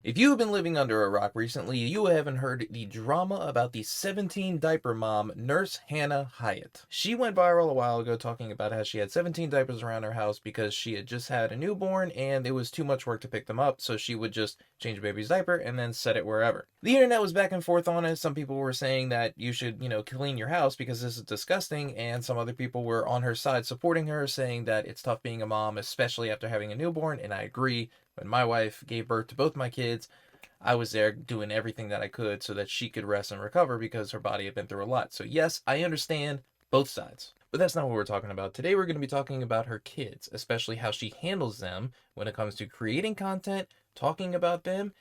If you have been living under a rock recently, you haven't heard the drama about the 17 diaper mom, Nurse Hannah Hyatt. She went viral a while ago talking about how she had 17 diapers around her house because she had just had a newborn and it was too much work to pick them up, so she would just change a baby's diaper and then set it wherever. The internet was back and forth on it. Some people were saying that you should, clean your house because this is disgusting, and some other people were on her side supporting her, saying that it's tough being a mom, especially after having a newborn, and I agree. When my wife gave birth to both my kids, I was there doing everything that I could so that she could rest and recover because her body had been through a lot. So yes, I understand both sides. But that's not what we're talking about. Today we're going to be talking about her kids, especially how she handles them when it comes to creating content, talking about them,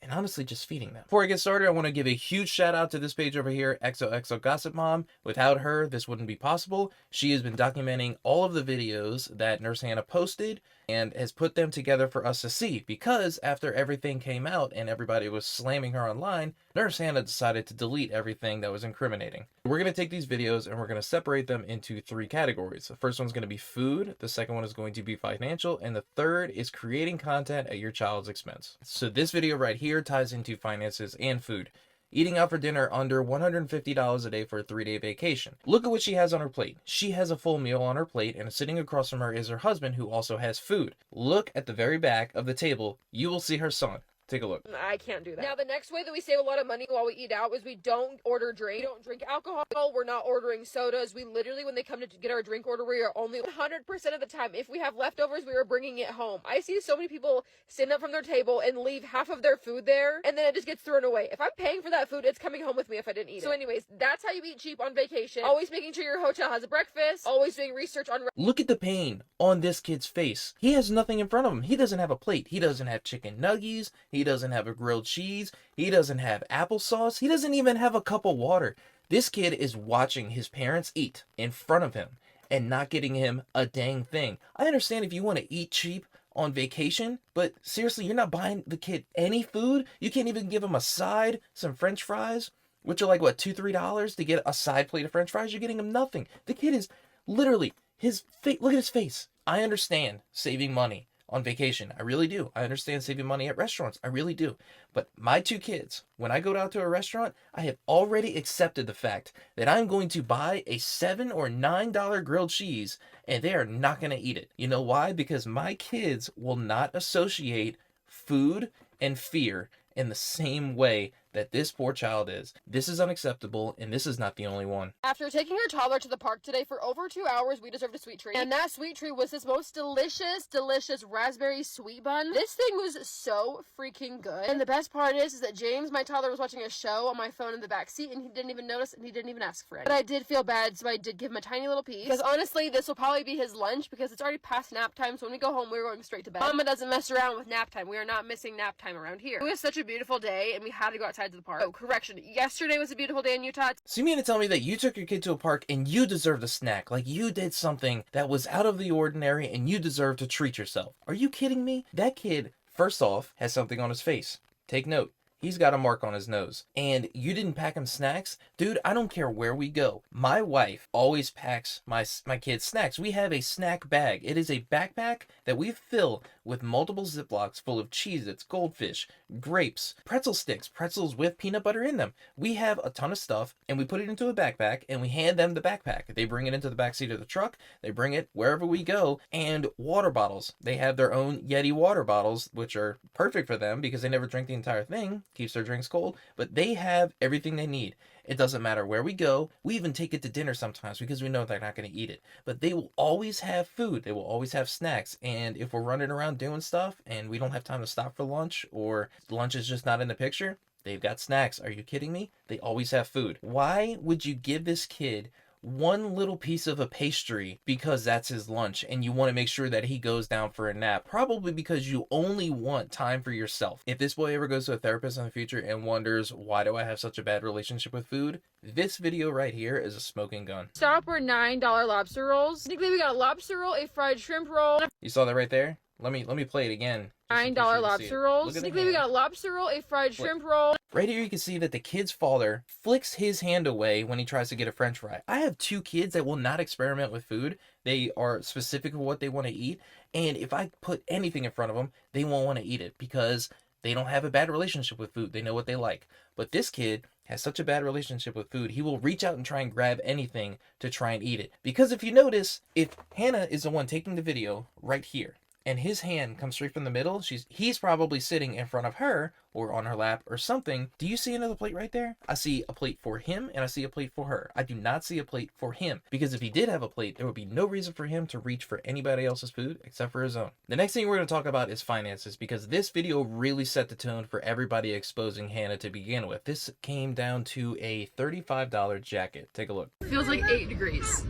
and honestly just feeding them. Before I get started, I want to give a huge shout out to this page over here, XOXO Gossip Mom. Without her, this wouldn't be possible. She has been documenting all of the videos that Nurse Hannah posted and has put them together for us to see, because after everything came out and everybody was slamming her online, Nurse Hannah decided to delete everything that was incriminating. We're going to take these videos and we're going to separate them into three categories. The first one's going to be food, the second one is going to be financial, and the third is creating content at your child's expense. So this video right here ties into finances and food. Eating out for dinner under $150 a day for a 3-day vacation. Look at what she has on her plate. She has a full meal on her plate, and sitting across from her is her husband, who also has food. Look at the very back of the table. You will see her son. Take a look. I can't do that. Now, the next way that we save a lot of money while we eat out is we don't order drink. We don't drink alcohol. We're not ordering sodas. We literally, when they come to get our drink order, we are only 100% of the time. If we have leftovers, we are bringing it home. I see so many people stand up from their table and leave half of their food there, and then it just gets thrown away. If I'm paying for that food, it's coming home with me if I didn't eat it. So anyways, that's how you eat cheap on vacation. Always making sure your hotel has a breakfast. Always doing research on... Look at the pain on this kid's face. He has nothing in front of him. He doesn't have a plate. He doesn't have chicken nuggies. He doesn't have a grilled cheese. He doesn't have applesauce. He doesn't even have a cup of water. This kid is watching his parents eat in front of him and not getting him a dang thing. I understand if you want to eat cheap on vacation, but seriously, you're not buying the kid any food? You can't even give him a side, some french fries, which are like, what, $2, $3 to get a side plate of french fries? You're getting him nothing. The kid is literally, his face, look at his face. I understand saving money on vacation. I really do. I understand saving money at restaurants. I really do. But my two kids, when I go out to a restaurant, I have already accepted the fact that I'm going to buy a $7 or $9 grilled cheese and they are not going to eat it. You know why? Because my kids will not associate food and fear in the same way that this poor child is. This is unacceptable, and this is not the only one. After taking our toddler to the park today for over 2 hours, we deserved a sweet treat. And that sweet treat was this most delicious raspberry sweet bun. This thing was so freaking good. And the best part is that James, my toddler, was watching a show on my phone in the back seat, and he didn't even notice, and he didn't even ask for it. But I did feel bad, so I did give him a tiny little piece. Because honestly, this will probably be his lunch, because it's already past nap time, so when we go home, we're going straight to bed. Mama doesn't mess around with nap time. We are not missing nap time around here. It was such a beautiful day, and we had to go outside to the park. Oh, correction. Yesterday was a beautiful day in Utah. So you mean to tell me that you took your kid to a park and you deserved a snack? Like you did something that was out of the ordinary and you deserve to treat yourself? Are you kidding me? That kid, first off, has something on his face. Take note. He's got a mark on his nose. And you didn't pack him snacks? Dude, I don't care where we go. My wife always packs my kids snacks. We have a snack bag. It is a backpack that we fill with multiple Ziplocs full of Cheez-Its, Goldfish, grapes, pretzel sticks, pretzels with peanut butter in them. We have a ton of stuff, and we put it into a backpack, and we hand them the backpack. They bring it into the backseat of the truck. They bring it wherever we go. And water bottles. They have their own Yeti water bottles, which are perfect for them because they never drink the entire thing. Keeps their drinks cold, but they have everything they need. It doesn't matter where we go. We even take it to dinner sometimes because we know they're not going to eat it. But they will always have food. They will always have snacks. And if we're running around doing stuff and we don't have time to stop for lunch, or lunch is just not in the picture, they've got snacks. Are you kidding me? They always have food. Why would you give this kid one little piece of a pastry because that's his lunch and you want to make sure that he goes down for a nap? Probably because you only want time for yourself. If this boy ever goes to a therapist in the future and wonders, why do I have such a bad relationship with food? This video right here is a smoking gun. Stop were $9 lobster rolls. Technically, we got a lobster roll, a fried shrimp roll. You saw that right there? Let me play it again. $9 lobster rolls. Technically, we got a lobster roll, a fried shrimp roll. Right here you can see that the kid's father flicks his hand away when he tries to get a french fry. I have two kids that will not experiment with food. They are specific with what they want to eat. And if I put anything in front of them, they won't want to eat it because They don't have a bad relationship with food. They know what they like. But this kid has such a bad relationship with food, he will reach out and try and grab anything to try and eat it. Because if you notice, if Hannah is the one taking the video right here, and his hand comes straight from the middle, he's probably sitting in front of her or on her lap or something. Do you see another plate right there? I see a plate for him and I see a plate for her. I do not see a plate for him, because if he did have a plate, there would be no reason for him to reach for anybody else's food except for his own. The next thing we're going to talk about is finances, because this video really set the tone for everybody exposing Hannah to begin with. This came down to a $35 jacket. Take a look. Feels like 8 degrees.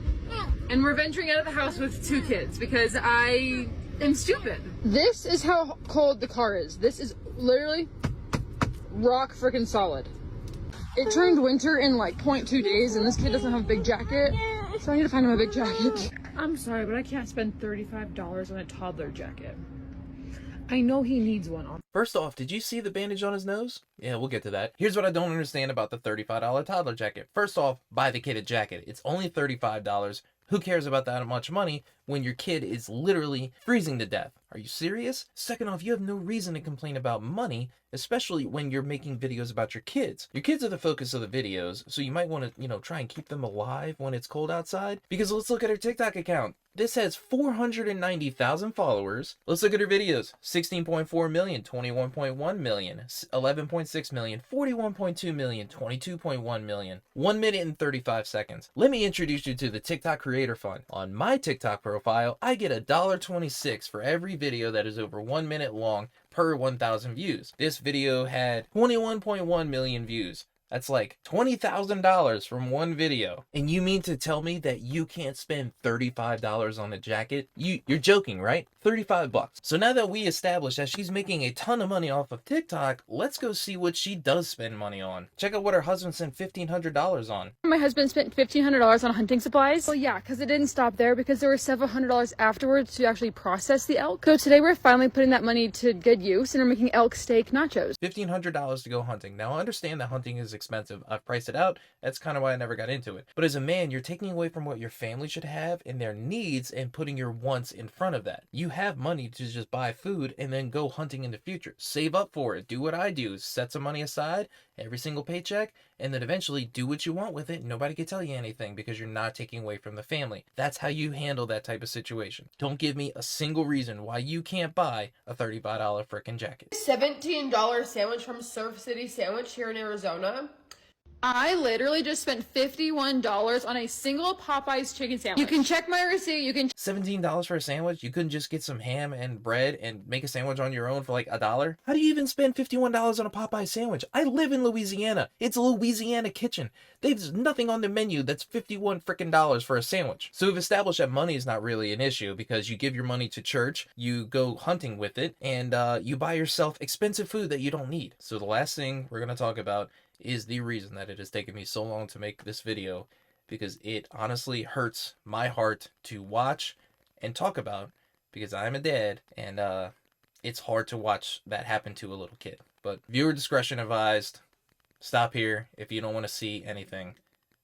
And we're venturing out of the house with 2 kids because I am stupid. This is how cold the car is. This is literally rock freaking solid. It turned winter in like 0.2 days and this kid doesn't have a big jacket. So I need to find him a big jacket. I'm sorry, but I can't spend $35 on a toddler jacket. I know he needs one on. First off, did you see the bandage on his nose? Yeah, we'll get to that. Here's what I don't understand about the $35 toddler jacket. First off, buy the kid a jacket. It's only $35. Who cares about that much money when your kid is literally freezing to death? Are you serious? Second off, you have no reason to complain about money, especially when you're making videos about your kids. Your kids are the focus of the videos, so you might want to, try and keep them alive when it's cold outside. Because let's look at her TikTok account. This has 490,000 followers. Let's look at her videos. 16.4 million, 21.1 million, 11.6 million, 41.2 million, 22.1 million. 1 minute and 35 seconds. Let me introduce you to the TikTok Creator Fund. On my TikTok profile, I get $1.26 for every video that is over 1 minute long per 1,000 views. This video had 21.1 million views. That's like $20,000 from one video. And you mean to tell me that you can't spend $35 on a jacket? You're joking, right? 35 bucks. So now that we established that she's making a ton of money off of TikTok, let's go see what she does spend money on. Check out what her husband spent $1,500 on. My husband spent $1,500 on hunting supplies. Well, yeah, because it didn't stop there, because there were several $100s afterwards to actually process the elk. So today we're finally putting that money to good use and we're making elk steak nachos. $1,500 to go hunting. Now I understand that hunting is expensive. I've priced it out. That's kind of why I never got into it. But as a man, you're taking away from what your family should have and their needs and putting your wants in front of that. You have money to just buy food and then go hunting in the future. Save up for it. Do what I do. Set some money aside every single paycheck and then eventually do what you want with it. Nobody can tell you anything because you're not taking away from the family. That's how you handle that type of situation. Don't give me a single reason why you can't buy a $35 frickin' jacket. $17 sandwich from Surf City Sandwich here in Arizona. I literally just spent $51 on a single Popeyes chicken sandwich. You can check my receipt. You can $17 for a sandwich? You couldn't just get some ham and bread and make a sandwich on your own for like $1? How do you even spend $51 on a Popeye sandwich? I live in Louisiana. It's a Louisiana kitchen. There's nothing on the menu that's $51 frickin' dollars for a sandwich. So we've established that money is not really an issue because you give your money to church, you go hunting with it, and you buy yourself expensive food that you don't need. So the last thing we're going to talk about is the reason that it has taken me so long to make this video, because it honestly hurts my heart to watch and talk about, because I'm a dad and it's hard to watch that happen to a little kid. But viewer discretion advised. Stop here if you don't want to see anything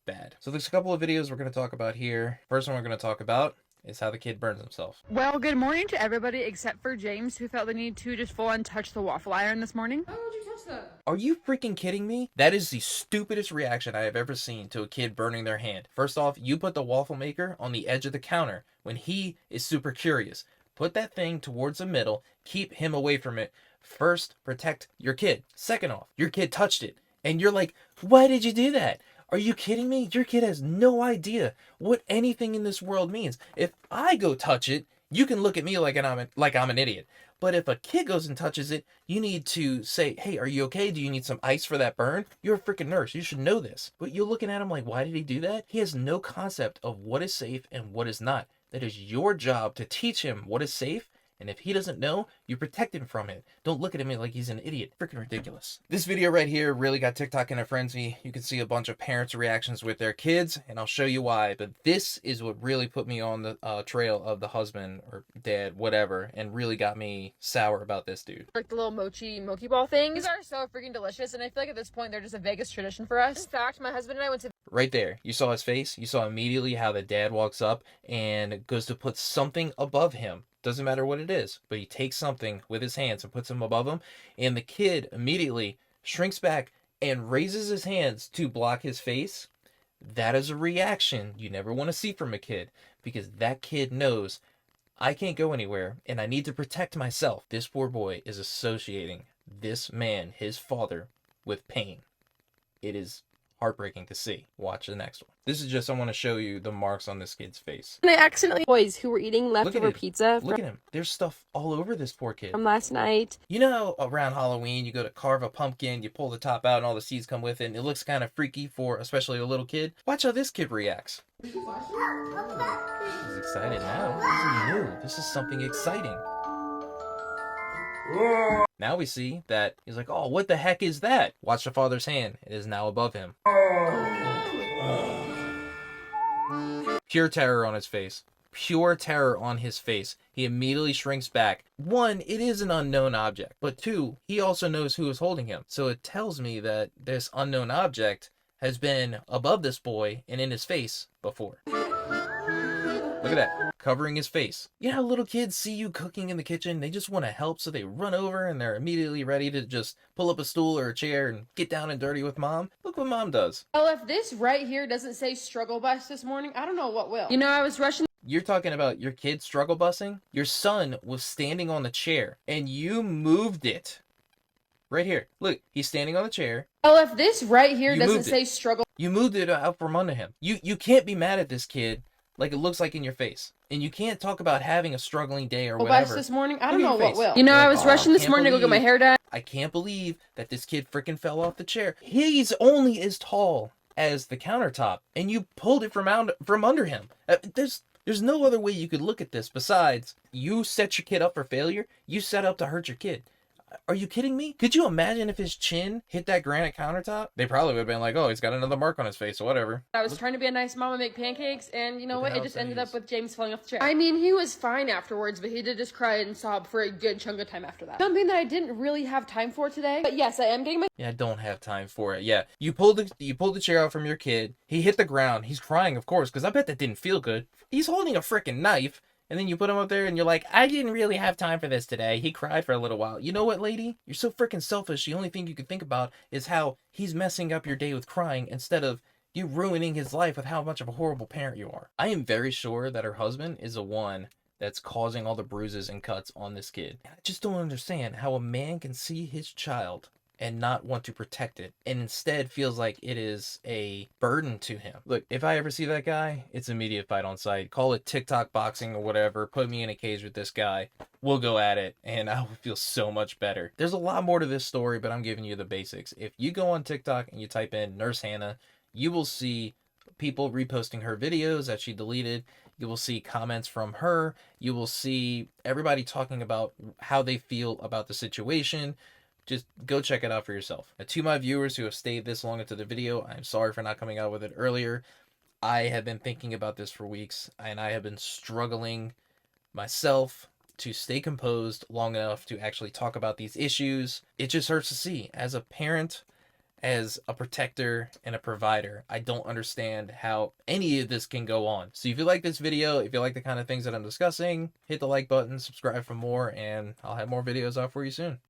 bad. So there's a couple of videos we're going to talk about here. First one we're going to talk about is how the kid burns himself. Well, good morning to everybody except for James, who felt the need to just full on touch the waffle iron this morning. Why would you touch that? Are you freaking kidding me? That is the stupidest reaction I have ever seen to a kid burning their hand. First off, you put the waffle maker on the edge of the counter when he is super curious. Put that thing towards the middle. Keep him away from it. First, protect your kid. Second off, your kid touched it. And you're like, why did you do that? Are you kidding me? Your kid has no idea what anything in this world means. If I go touch it, you can look at me like I'm an idiot. But if a kid goes and touches it, you need to say, hey, are you okay? Do you need some ice for that burn? You're a freaking nurse. You should know this. But you're looking at him like, why did he do that? He has no concept of what is safe and what is not. That is your job to teach him what is safe. And if he doesn't know, you protect him from it. Don't look at him like he's an idiot. Freaking ridiculous. This video right here really got TikTok in a frenzy. You can see a bunch of parents' reactions with their kids, and I'll show you why. But this is what really put me on the trail of the husband or dad, whatever, and really got me sour about this dude. Like the little mochi ball things. These are so freaking delicious, and I feel like at this point they're just a Vegas tradition for us. In fact, my husband and I went to... Right there, you saw his face. You saw immediately how the dad walks up and goes to put something above him. doesn't matter what it is, but he takes something with his hands and puts them above him, and the kid immediately shrinks back and raises his hands to block his face. That is a reaction you never want to see from a kid, because that kid knows, I can't go anywhere and I need to protect myself. This poor boy is associating this man, his father, with pain. It is heartbreaking to see. Watch the next one. This is just, I want to show you the marks on this kid's face. And I accidentally boys who were eating leftover it. pizza Look at him. There's stuff all over this poor kid. from last night. You know, around Halloween, you go to carve a pumpkin, you pull the top out and all the seeds come with it, and it looks kind of freaky for especially a little kid. Watch how this kid reacts. He's excited now. This is new. This is something exciting. Now we see that he's like, oh, what the heck is that? Watch the father's hand. It is now above him. Pure terror on his face. Pure terror on his face. He immediately shrinks back. One, it is an unknown object. But two, he also knows who is holding him. So it tells me that this unknown object has been above this boy and in his face before. Look at that, covering his face. You know how little kids see you cooking in the kitchen, they just want to help, so they run over and they're immediately ready to just pull up a stool or a chair and get down and dirty with mom? Look what mom does. Well, if this right here doesn't say struggle bus this morning, I don't know what will. You know, I was rushing. You're talking about your kid struggle busing? Your son was standing on the chair and you moved it. Right here. Look, he's standing on the chair. Well, if this right here You doesn't moved say struggle. You moved it out from under him. You can't be mad at this kid like it looks like in your face. And you can't talk about having a struggling day or whatever. This morning, I Look don't at know your what face. will. You know, You're I like, was "Oh, rushing this can't morning to go get my believe- hair done. I can't believe that this kid freaking fell off the chair. He's only as tall as the countertop, and you pulled it from under him. There's no other way you could look at this besides you set your kid up for failure. You set up to hurt your kid. Are you kidding me? Could you imagine if his chin hit that granite countertop? They probably would have been like, oh, he's got another mark on his face or whatever. I was trying to be a nice mom and make pancakes, and you know Look what? at It how just sad ended he up is. with James falling off the chair. I mean, he was fine afterwards, but he did just cry and sob for a good chunk of time after that. Something that I didn't really have time for today. But yes, I am getting my. Yeah, I don't have time for it. Yeah, you pulled the chair out from your kid. He hit the ground. He's crying, of course, because I bet that didn't feel good. He's holding a freaking knife. And then you put him up there and you're like, I didn't really have time for this today. He cried for a little while. You know what, lady? You're so freaking selfish. The only thing you can think about is how he's messing up your day with crying instead of you ruining his life with how much of a horrible parent you are. I am very sure that her husband is the one that's causing all the bruises and cuts on this kid. I just don't understand how a man can see his child and not want to protect it, and instead feels like it is a burden to him. Look, if I ever see that guy, it's immediate fight on sight. Call it TikTok boxing or whatever. Put me in a cage with this guy. We'll go at it, and I will feel so much better. There's a lot more to this story, but I'm giving you the basics. If you go on TikTok and you type in Nurse Hannah, you will see people reposting her videos that she deleted. You will see comments from her. You will see everybody talking about how they feel about the situation. Just go check it out for yourself. And to my viewers who have stayed this long into the video, I'm sorry for not coming out with it earlier. I have been thinking about this for weeks, and I have been struggling myself to stay composed long enough to actually talk about these issues. It just hurts to see. As a parent, as a protector, and a provider, I don't understand how any of this can go on. So if you like this video, if you like the kind of things that I'm discussing, hit the like button, subscribe for more, and I'll have more videos out for you soon.